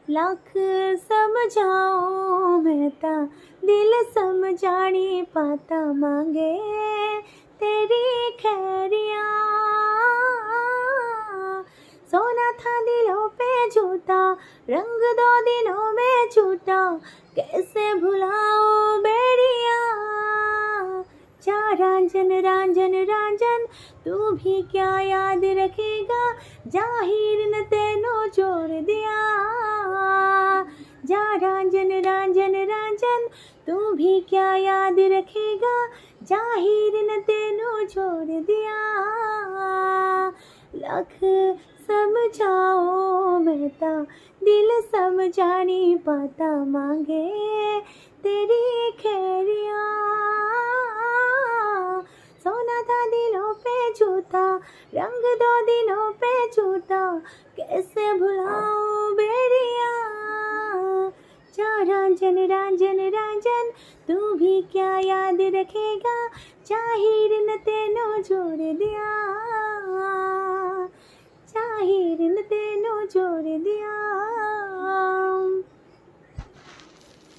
लाख समझाओ मेहता दिल समझानी पाता मांगे तेरी खैरिया। सोना था दिलों पे झूठा रंग दो दिनों में छूटा कैसे भुलाओ बेड़िया। जा रांझन रांझन रांझन तू भी क्या याद रखेगा जाहिर न तेनो छोड़ दिया। जा रांझन रांझन रांझन तू भी क्या याद रखेगा जाहिर न तेनो छोड़ दिया। लख समझाओ मेहता दिल समझानी पाता मांगे तेरी खैरिया। सोना था दिलों पे झूठा रंग दो दिनों पे छूटा कैसे भुलाऊं बेरिया। जा रांझन रांझन रांझन तू भी क्या याद रखेगा जाहिर न तेनो छोड़ दिया।